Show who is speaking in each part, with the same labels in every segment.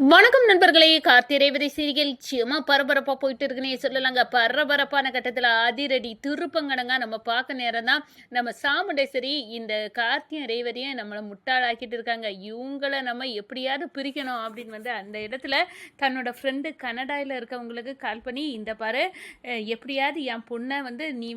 Speaker 1: வணக்கம் நண்பர்களே, கார்த்தி ரேவதி சீரியல் சும்மா பரபரப்பாக போயிட்டு இருக்குன்னே சொல்லலாங்க. பரபரப்பான கட்டத்தில் அதிரடி திருப்பங்கடங்க நம்ம பார்க்க நேரம் தான் நம்ம சாமுண்டேஸ்வரி இந்த கார்த்தியும் ரேவதியும் நம்மளை முட்டாளாக்கிட்டு இருக்காங்க. இவங்கள நம்ம எப்படியாவது பிரிக்கணும் அப்படின்னு அந்த இடத்துல தன்னோட ஃப்ரெண்டு கனடாவில் இருக்கவங்களுக்கு கால் பண்ணி, இந்த பாரு, எப்படியாவது என் பொண்ணை நீ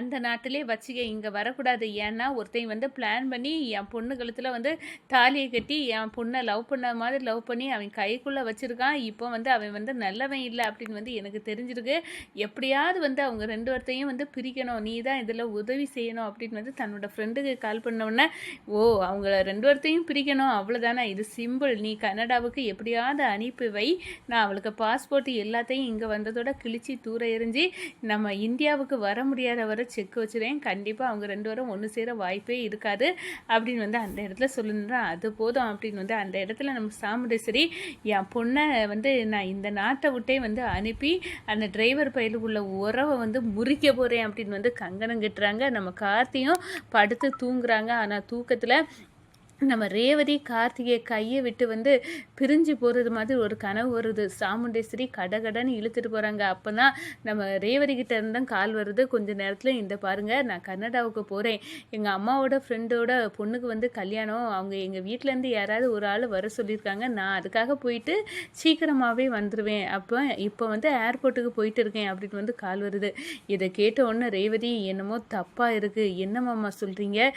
Speaker 1: அந்த நாட்டிலே வச்சுக்க, இங்கே வரக்கூடாது. ஏன்னா ஒருத்தையும் பிளான் பண்ணி என் பொண்ணு கழுத்தில் தாலியை கட்டி என் பொண்ணை லவ் பண்ண மாதிரி லவ் பண்ணி அவன் கைக்குள்ளே வச்சுருக்கான். இப்போ அவன் நல்லவன் இல்லை அப்படின்னு எனக்கு தெரிஞ்சிருக்கு. எப்படியாவது அவங்க ரெண்டு பேர்த்தையும் பிரிக்கணும், நீ தான் இதில் உதவி செய்யணும் அப்படின்னு தன்னோட ஃப்ரெண்டுக்கு கால் பண்ணவுடனே, ஓ அவங்க ரெண்டு பேர்த்தையும் பிரிக்கணும் அவ்வளோதானே, இது சிம்பிள், நீ கனடாவுக்கு எப்படியாவது அனுப்பி வை, நான் அவளுக்கு பாஸ்போர்ட் எல்லாத்தையும் இங்கே வந்ததோட கிழிச்சி தூர எறிஞ்சி நம்ம இந்தியாவுக்கு வர முடியாத வரை செக் வச்சுருவேன், கண்டிப்பாக அவங்க ரெண்டு பேரும் ஒன்று சேர வாய்ப்பே இருக்காது அப்படின்னு அந்த இடத்துல சொல்லுறான். அது போதும் அப்படின்னு அந்த இடத்துல நம்ம சாமுண்டேஸ்வரி என் பொண்ணை நான் இந்த நாட்டை விட்டே அனுப்பி அந்த டிரைவர் பையில உள்ள உறவை முறிக்க போகிறேன் அப்படின்னு கங்கணம் கட்டுறாங்க. நம்ம கார்த்தியும் படுத்து தூங்குறாங்க. ஆனால் தூக்கத்தில் நம்ம ரேவதி கார்த்திகை கையை விட்டு பிரிஞ்சு போகிறது மாதிரி ஒரு கனவு வருது. சாமுண்டேஸ்வரி கடகடன்னு இழுத்துட்டு போகிறாங்க. அப்போ தான் நம்ம ரேவதி கிட்ட இருந்தால் கால் வருது. கொஞ்சம் நேரத்தில் இந்த பாருங்கள், நான் கனடாவுக்கு போகிறேன், எங்கள் அம்மாவோட ஃப்ரெண்டோட பொண்ணுக்கு கல்யாணம், அவங்க எங்கள் வீட்டிலேருந்து யாராவது ஒரு ஆள் வர சொல்லியிருக்காங்க, நான் அதுக்காக போயிட்டு சீக்கிரமாகவே வந்துடுவேன், இப்போ ஏர்போர்ட்டுக்கு போயிட்டு இருக்கேன் அப்படின்னு கால் வருது. இதை கேட்ட உடனே ரேவதி, என்னமோ தப்பாக இருக்குது, என்னம்மா சொல்கிறீங்க,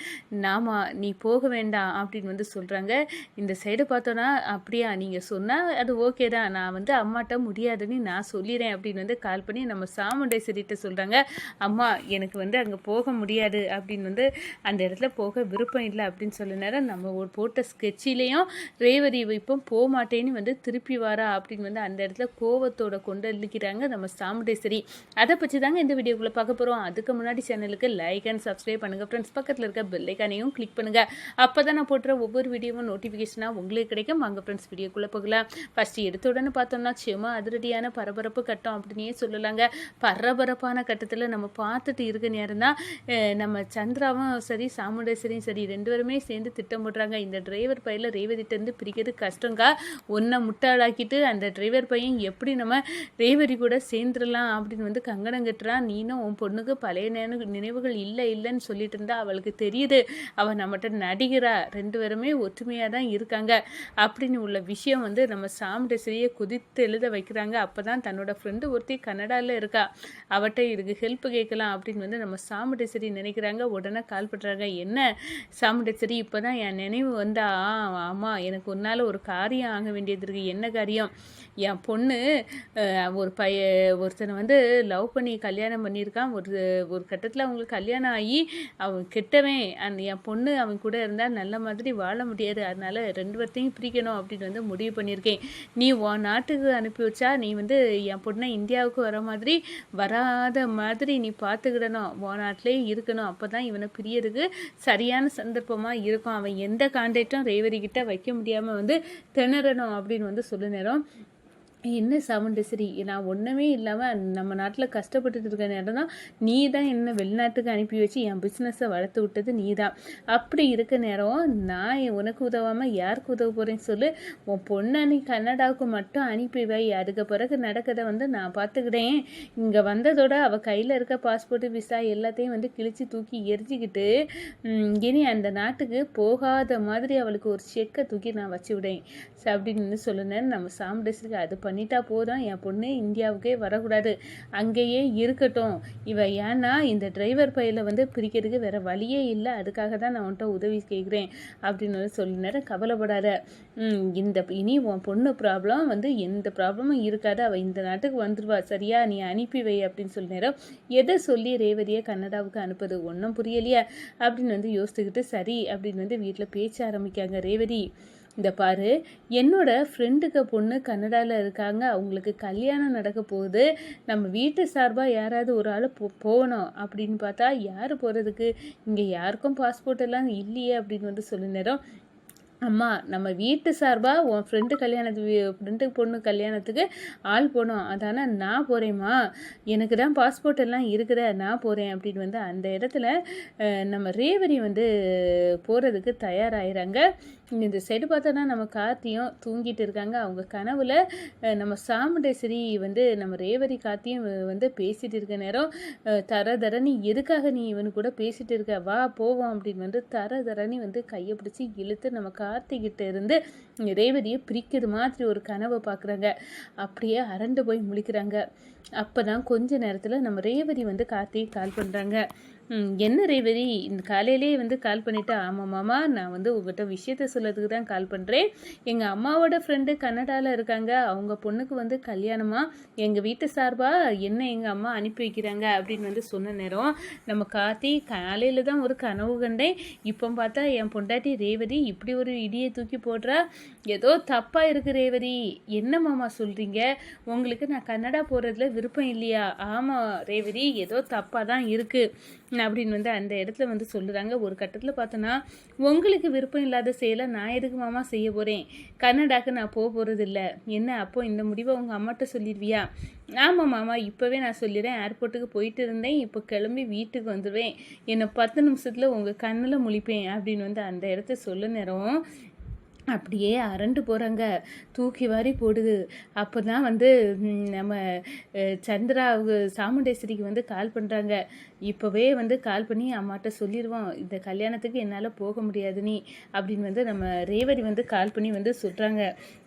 Speaker 1: நாமா நீ போக வேண்டாம் அப்படின்னு சொல்கிறாங்க. இந்த சைடு பார்த்தோன்னா, அப்படியா நீங்கள் சொன்னால் அது ஓகே தான், நான் அம்மாட்ட முடியாதுன்னு நான் சொல்லிடுறேன் அப்படின்னு கால் பண்ணி நம்ம சாமுண்டேஸ்வரிட்ட சொல்கிறாங்க. அம்மா எனக்கு அங்கே போக முடியாது அப்படின்னு அந்த இடத்துல போக விருப்பம் இல்லை அப்படின்னு சொல்ல நேரம் நம்ம ஒரு போட்ட ஸ்கெட்சிலையும் ரேவதி இப்போ போக மாட்டேன்னு திருப்பி வாரா அப்படின்னு அந்த இடத்துல கோவத்தோட கொண்டு அழிக்கிறாங்க நம்ம சாமுண்டேஸ்வரி. அதை பற்றி தாங்க இந்த வீடியோக்குள்ளே பார்க்க போகிறோம். அதுக்கு முன்னாடி சேனலுக்கு லைக் அண்ட் சப்ஸ்கிரைப் பண்ணுங்கள் ஃப்ரெண்ட்ஸ். பக்கத்தில் இருக்க பெல் ஐக்கானையும் கிளிக் பண்ணுங்கள். அப்போ தான் நான் போட்டுற ஒவ்வொரு வீடியோவும் நோட்டிஃபிகேஷனாக உங்களுக்கு கிடைக்கும். வாங்க ஃப்ரெண்ட்ஸ் வீடியோக்குள்ளே போகலாம். ஃபஸ்ட்டு எடுத்த உடனே பார்த்தோம்னா சும்மா அதிரடியான பரபரப்பு கட்டம் அப்படின்னே சொல்லலாங்க. பரபரப்பான கட்டத்தில் நம்ம பார்த்துட்டு இருக்க நேரம் தான் நம்ம சந்திராவும் சரி சாமுண்டேஸ்வரியும் சரி ரெண்டு பேருமே சேர்ந்து திட்டம் போடுறாங்க. இந்த டிரைவர் பையில ரேவதிட்டேருந்து பிரிக்கிறது கஷ்டங்கா, ஒன்றை முட்டாளாக்கிட்டு அந்த டிரைவர் பையன் எப்படி நம்ம ரேவதி கூட சேர்ந்துடலாம் அப்படின்னு கங்கணம் கட்டுறான். நீனும் உன் பொண்ணுக்கு பழைய நினைவுகள் இல்லைன்னு சொல்லிட்டு இருந்தா அவளுக்கு தெரியுது, அவள் நம்மகிட்ட நடிகிறா, ரெண்டு பேருமே ஒற்றுமையாக தான் இருக்காங்க அப்படின்னு உள்ள விஷயம் நம்ம சாமுண்டேஸ்வரியை குதித்து எழுத வைக்கிறாங்க. அப்போ தான் தன்னோட ஃப்ரெண்டு ஒருத்தி கனடாவில் இருக்கா, அவட்ட இதுக்கு ஹெல்ப் கேட்கலாம் அப்படின்னு நம்ம சாமுண்டேஸ்வரி நினைக்கிறாங்க. உடனே கால் பண்ணுறாங்க. என்ன சாமுண்டேஸ்வரி, இப்போ தான் என் நினைவு வந்தா, ஆமாம் எனக்கு ஒன்றால் ஒரு காரியம் ஆக வேண்டியது இருக்குது. என்ன காரியம், என் பொண்ணு ஒருத்தனை லவ் பண்ணி கல்யாணம் பண்ணியிருக்கான். ஒரு கட்டத்தில் அவங்களுக்கு கல்யாணம் ஆகி அவன் கெட்டவன், என் பொண்ணு அவன் கூட இருந்தால் நல்ல மாதிரி வாழ முடியாது, அதனால் ரெண்டு பேர்த்தையும் பிரிக்கணும் அப்படின்னு முடிவு பண்ணியிருக்கேன். நீ உன் நாட்டுக்கு அனுப்பி வச்சா நீ என் பொண்ணை இந்தியாவுக்கு வர மாதிரி வராத மாதிரி நீ பார்த்துக்கிடணும், உன் நாட்டிலே இருக்கணும், அப்போ தான் இவனை பிரியறதுக்கு சரியான சந்தர்ப்பமாக இருக்கும். அவன் எந்த கான்டாக்டும் ரேவதி கிட்ட வைக்க முடியாமல் திணறணும் அப்படின்னு சொல்ல நேரம், என்ன சாமுண்டேஸ்வரி, நான் ஒன்றுமே இல்லாமல் நம்ம நாட்டில் கஷ்டப்பட்டுட்டு இருக்க நேரம் தான் நீ தான் என்ன வெளிநாட்டுக்கு அனுப்பி வச்சு என் பிஸ்னஸை வளர்த்து விட்டது நீ தான். அப்படி இருக்க நேரம் நான் உனக்கு உதவாமல் யாருக்கு உதவ போகிறேன்னு சொல்லு, உன் பொண்ணை நீ கனடாவுக்கு மட்டும் அனுப்பி வை, அதுக்கு பிறகு நடக்கதை நான் பார்த்துக்கிட்டேன். இங்கே வந்ததோட அவள் கையில் இருக்க பாஸ்போர்ட்டு விசா எல்லாத்தையும் கிழிச்சு தூக்கி எரிஞ்சிக்கிட்டு இனி அந்த நாட்டுக்கு போகாத மாதிரி அவளுக்கு ஒரு செக்கை தூக்கி நான் வச்சு விடேன் அப்படின்னு சொல்லுனேன் நம்ம சாமுண்டேஸ்வரிக்கு. அது பண்ணிட்டா போதும், என் பொண்ணு இந்தியாவுக்கே வரக்கூடாது, அங்கேயே இருக்கட்டும். இவ ஏன்னா இந்த டிரைவர் பையில பிரிக்கிறதுக்கு வேற வழியே இல்லை, அதுக்காக தான் நான் உன்ட்ட உதவி கேட்குறேன் அப்படின்னு சொல்லினேன். கவலைப்படாத, இனி உன் பொண்ணு ப்ராப்ளம் எந்த ப்ராப்ளமும் இருக்காது, அவள் இந்த நாட்டுக்கு வந்துடுவா, சரியா, நீ அனுப்பி வை அப்படின்னு சொல்லினேரம். எதை சொல்லி ரேவதியை கனடாவுக்கு அனுப்புது ஒன்றும் புரியலையா அப்படின்னு யோசிச்சுக்கிட்டு சரி அப்படின்னு வீட்டில் பேச்ச ஆரம்பிக்காங்க. ரேவதி, இந்த பாரு, என்னோட ஃப்ரெண்டுக்கு பொண்ணு கனடாவில் இருக்காங்க, அவங்களுக்கு கல்யாணம் நடக்க போகுது, நம்ம வீட்டு சார்பாக யாராவது ஒரு ஆள் போகணும் அப்படின்னு பார்த்தா யார் போகிறதுக்கு, இங்கே யாருக்கும் பாஸ்போர்ட் எல்லாம் இல்லையே அப்படின்னு சொல்ல நேரம், அம்மா நம்ம வீட்டு சார்பாக உன் ஃப்ரெண்டு பொண்ணு கல்யாணத்துக்கு ஆள் போனோம், அதானே நான் போகிறேம்மா, எனக்கு தான் பாஸ்போர்ட் எல்லாம் இருக்குத, நான் போகிறேன் அப்படின்னு அந்த இடத்துல நம்ம ரேவதி போகிறதுக்கு தயாராகிறாங்க. இந்த சைடு பார்த்தோன்னா நம்ம கார்த்தியும் தூங்கிட்டு இருக்காங்க. அவங்க கனவுல நம்ம சாமுண்டேஸ்வரி வந்து நம்ம ரேவதி கார்த்தியும் வந்து பேசிட்டு இருக்க நேரம் தர தரணி எதுக்காக நீ இவனு கூட பேசிட்டு இருக்க, வா போவோம் அப்படின்னு வந்து தர தரணி வந்து கையை பிடிச்சி இழுத்து நம்ம கார்த்திகிட்ட இருந்து ரேவதியை பிரிக்கிறது மாதிரி ஒரு கனவை பார்க்குறாங்க. அப்படியே அரண்டு போய் முழிக்கிறாங்க. அப்போ தான் கொஞ்ச நேரத்தில் நம்ம ரேவதி வந்து கார்த்திக் கால் பண்ணுறாங்க. என்ன ரேவதி இந்த காலையிலே வந்து கால் பண்ணிவிட்டு, ஆமாம் மாமா நான் வந்து உங்கள்கிட்ட விஷயத்த சொல்லதுக்கு தான் கால் பண்ணுறேன். எங்கள் அம்மாவோட ஃப்ரெண்டு கன்னடாவில் இருக்காங்க. அவங்க பொண்ணுக்கு வந்து கல்யாணமா, எங்கள் வீட்டு சார்பாக என்ன எங்கள் அம்மா அனுப்பி வைக்கிறாங்க அப்படின்னு வந்து சொன்ன நேரம் நம்ம கார்த்தி காலையில் தான் ஒரு கனவு கண்டேன். இப்போ பார்த்தா என் பொண்டாட்டி ரேவதி இப்படி ஒரு இடியை தூக்கி போடுறா. ஏதோ தப்பாக இருக்குது ரேவதி. என்ன மாமா சொல்கிறீங்க? உங்களுக்கு நான் கன்னடா போகிறதுல விருப்பம் இல்லையா? ஆமாம் ரேவதி, ஏதோ தப்பாக தான் இருக்குது அப்படின்னு வந்து அந்த இடத்துல வந்து சொல்லுறாங்க. ஒரு கட்டத்தில் பார்த்தோன்னா, உங்களுக்கு விருப்பம் இல்லாத செயலை நான் எதுக்கு மாமா செய்ய போகிறேன்? கன்னடாக்கு நான் போக போகிறதில்ல. என்ன அப்போ இந்த முடிவை உங்கள் அம்மாட்ட சொல்லிடுவியா? ஆமாம் மாமா, இப்போவே நான் சொல்லிடுறேன். ஏர்போர்ட்டுக்கு போயிட்டு இருந்தேன், இப்போ கிளம்பி வீட்டுக்கு வந்துடுவேன். என்னை 10 நிமிஷத்தில் உங்கள் கண்ணில் முழிப்பேன் அப்படின்னு வந்து அந்த இடத்த சொல்ல நேரம் அப்படியே அரண்டு போகிறாங்க. தூக்கி வாரி போடுது. அப்போ தான் வந்து நம்ம சந்திரா சாமுண்டேஸ்வரிக்கு வந்து கால் பண்ணுறாங்க. இப்போவே வந்து கால் பண்ணி அம்மாட்ட சொல்லிடுவோம், இந்த கல்யாணத்துக்கு என்னால் போக முடியாது நீ அப்படின்னு வந்து நம்ம ரேவதி வந்து கால் பண்ணி வந்து சொல்கிறாங்க.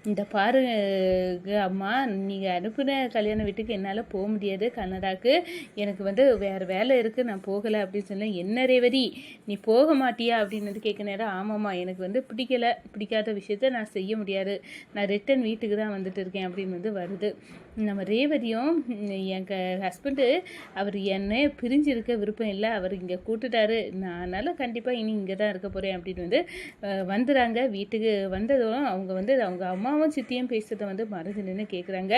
Speaker 1: இந்த பாருங்க அம்மா, நீங்கள் அனுப்பின கல்யாண வீட்டுக்கு என்னால் போக முடியாது கன்னடாக்கு. எனக்கு வந்து வேறு வேலை இருக்குது, நான் போகலை அப்படின்னு சொன்னேன். என்ன ரேவதி நீ போக மாட்டியா அப்படின்னு வந்து கேட்க நேரம், ஆமாம்மா எனக்கு வந்து பிடிக்காத விஷயத்த நான் செய்ய முடியாது, நான் ரிட்டன் வீட்டுக்கு தான் வந்துட்டு இருக்கேன் அப்படின்னு வந்து வருது. நம்ம ரேவதியும் எங்கள் ஹஸ்பண்டு அவர் என்னை பிரிஞ்சிருக்க விருப்பம் இல்லை, அவர் இங்கே கூட்டுட்டாரு, அதனால் கண்டிப்பாக இனி இங்கே தான் இருக்க போகிறேன் அப்படின்னு வந்து வந்துடுறாங்க. வீட்டுக்கு வந்ததும் அவங்க வந்து அவங்க அம்மாவும் சித்தியும் பேசுகிறத வந்து மறந்து நின்று கேட்குறாங்க.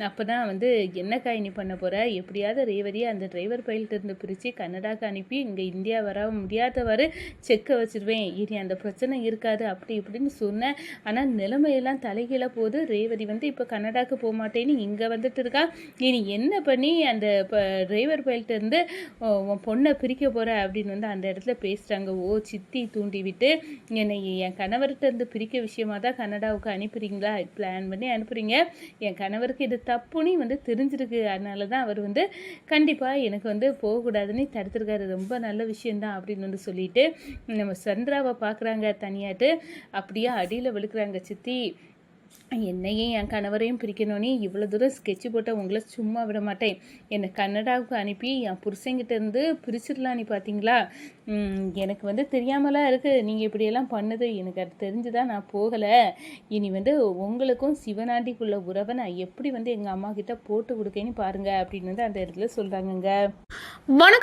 Speaker 1: அப்போ தான் வந்து என்னக்கா இனி பண்ண போகிற? எப்படியாவது ரேவதியை அந்த டிரைவர் பைல்கிட்ட இருந்து பிரித்து கன்னடாக்கு அனுப்பி இங்கே இந்தியா வர முடியாதவாறு செக்கை வச்சுருவேன், இனி அந்த பிரச்சனை இருக்காது அப்படி இப்படின்னு சொன்னேன். ஆனால் நிலைமையெல்லாம் தலைகீழ போது. ரேவதி வந்து இப்போ கன்னடாக்கு போக மாட்டேன்னு இங்கே வந்துட்டு இருக்கா. இனி என்ன பண்ணி அந்த டிரைவர் பைல்கிட்ட இருந்து உன் பொண்ணை பிரிக்க போகிற அப்படின்னு வந்து அந்த இடத்துல பேசுகிறாங்க. ஓ சித்தி தூண்டி விட்டு என்னை என் கணவர்கிட்ட இருந்து பிரிக்க விஷயமா தான் கன்னடாவுக்கு அனுப்புறீங்களா? பிளான் பண்ணி அனுப்புகிறீங்க. என் கணவருக்கு இது தப்புன்னு வந்து தெரிஞ்சிருக்கு, அதனால தான் அவர் வந்து கண்டிப்பாக எனக்கு வந்து போகக்கூடாதுன்னு தடுத்துருக்காரு. ரொம்ப நல்ல விஷயந்தான் அப்படின்னு வந்து சொல்லிட்டு நம்ம சந்திராவை பார்க்குறாங்க தனியாட்டு. அப்படியே அடியில் விழுக்கிறாங்க. சித்தி, என்னையும் என் கணவரையும் பிரிக்கணும்னே இவ்வளோ தூரம் ஸ்கெட்சு போட்ட உங்களை சும்மா விட மாட்டேன். என்னை கன்னடாவுக்கு அனுப்பி என் புருஷங்கிட்ட இருந்து பிரிச்சிடலாம். நீ பார்த்தீங்களா, எனக்கு வந்து தெரியாமலாம் இருக்குது நீங்கள் இப்படியெல்லாம் பண்ணுது. எனக்கு அது தெரிஞ்சுதான் நான் போகலை. இனி வந்து உங்களுக்கும் சிவனாண்டிக்குள்ள உறவை நான் எப்படி வந்து எங்கள் அம்மா கிட்ட போட்டு கொடுக்கேன்னு பாருங்கள் அப்படின்னு வந்து அந்த இடத்துல சொல்கிறாங்கங்க. வணக்கம்.